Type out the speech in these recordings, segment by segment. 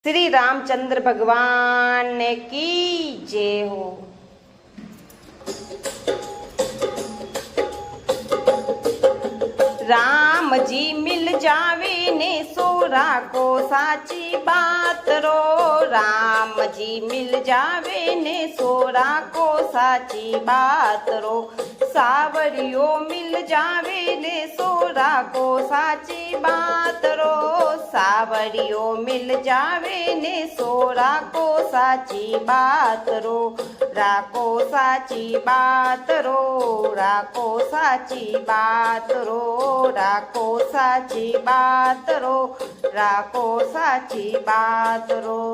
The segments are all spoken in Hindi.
श्री रामचंद्र भगवान की जय हो। राम जी मिल जावे ने सोरा को साची बात रो। राम जी मिल जावे ने सोरा को साची बात रो। सावरियो मिल जावे ने सोरा को साची बात रो। सावरियो मिल जावे ने सोरा को साची बात रो। राको साची बात रो। राको साची बात रो। राको साची बात रो। राको साची बात रो।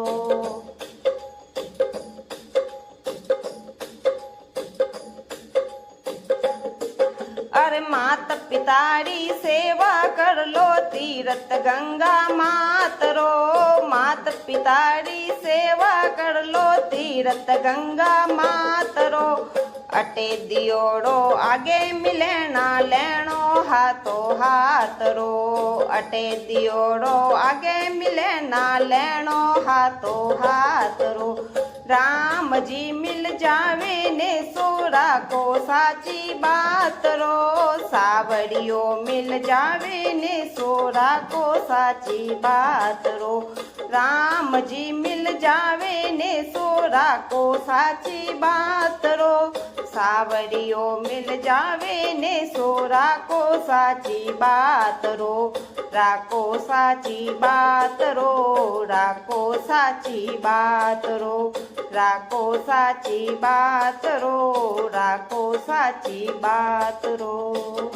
अरे मात पितारी सेवा कर लो तीरथ गंगा मात रो। मात पितारी सेवा कर लो तीरथ गंगा मात रो। अटे दियोड़ो आगे मिलेना लेनो हाथो हाथ रो। अटे दियोड़ो आगे मिलेना लेनो हाथो हाथ रो। राम जी मिल जावे ने सोरा को साची बात रो। सावरियो मिल जावे ने सोरा को साची बात रो। राम जी मिल जावे ने सोरा को साची बात रो। सावरियो मिल जावे ने सोरा को साची बात रो। राको साची बात रो। राको साची बात रो। राको साची बात रो। राको साची बात रो।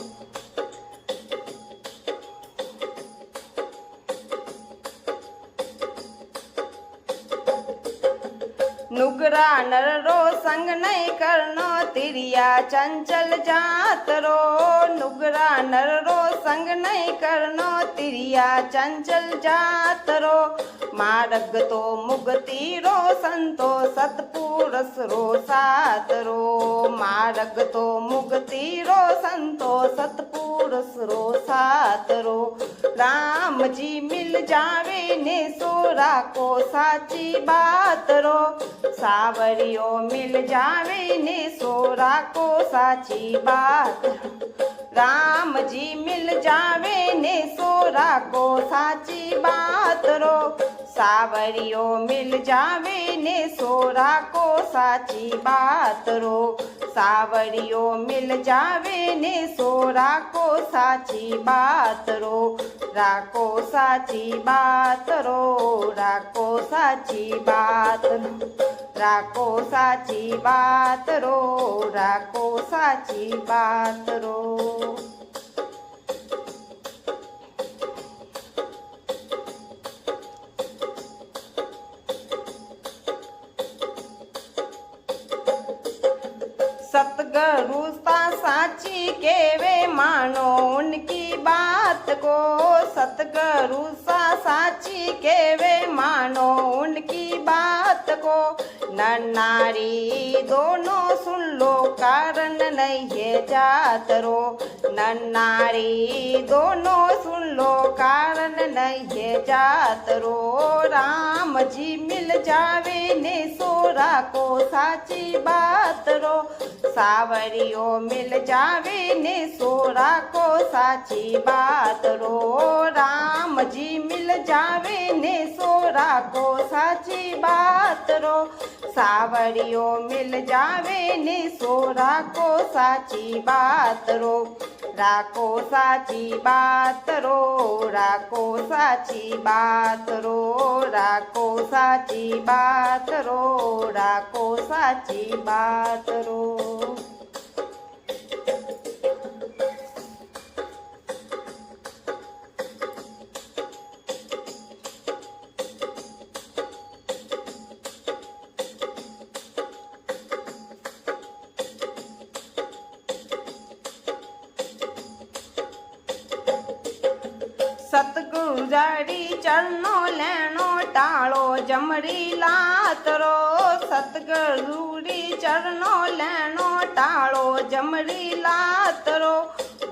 नुगरा नर रो संग नहीं करनो तिरिया चंचल जात रो। नुगरा नर रो संग नहीं करनो तिरिया चंचल जात रो। मार्ग तो मुक्ति रो संतो सतपुरुष रो सात रो। मार्ग तो मुक्ति रो संतो सतपुरुष रो सात रो। राम जी मिल जावे ने सोरा को साची बात रो। सावरियो मिल जावे ने सोरा को साची बात। राम जी मिल जावे ने सोरा को साची बात रो। सावरियो मिल जावे ने सोरा को साची बात रो। सावरियो मिल जावे ने सोरा को साची बात रो। राको साची बात रो। राको साची बात रो। राको साची बात रो। राको साची बात रो। सतगुरु साची केवे मानो उनकी बात को। सतगुरु साची केवे मानो उनकी बात को। नर नारी दोनों सुन लो कारण नहीं है जात रो। नर नारी दोनों सुन लो कारण नहीं है जात रो। राम जी मिल जावे ने सोरा को साची बात रो। सावरियो मिल जावे ने सोरा को साची बात रो। राम जी मिल जावे ने सोरा को साची बात रो। सावरियो मिल जावे ने सोरा को साची बात रो। राको साची बात रो। राको साची बात रो। राको साची बात रो। राको साची बात रो। सतगुरु जाड़ी चरणो लेनो टालो जमरी लात रो। सतगुरु चरणो लेनो टालो जमरी लात रो।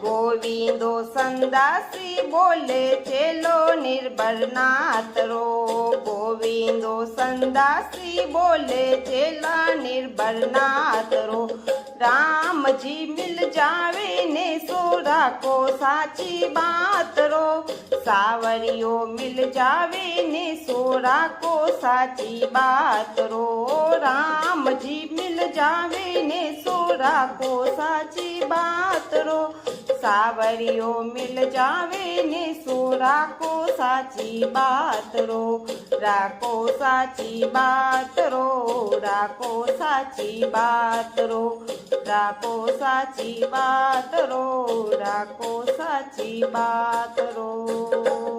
ગોવિંદો સંદાસી બોલે ચેલો નિર્ભર નાથ રો ગોવિંદો સંદાસી બોલે ચેલા નિર્ભર નાથ રો રામજી મિલ જાવે ને સોરા કો સાચી બાત રો સાવરિયો મિલ જાવે ને સોરા કો સાચી બાત રો રામજી મિલ જાવે ને સોરા કો સાચી બાત રો સાવરિયો મિલ જાવે ને સોરા કો સાચી બાત રો રાખો સાચી બાત રો રાખો સાચી બાત રો રાખો સાચી બાત રો રાખો સાચી બાત રો।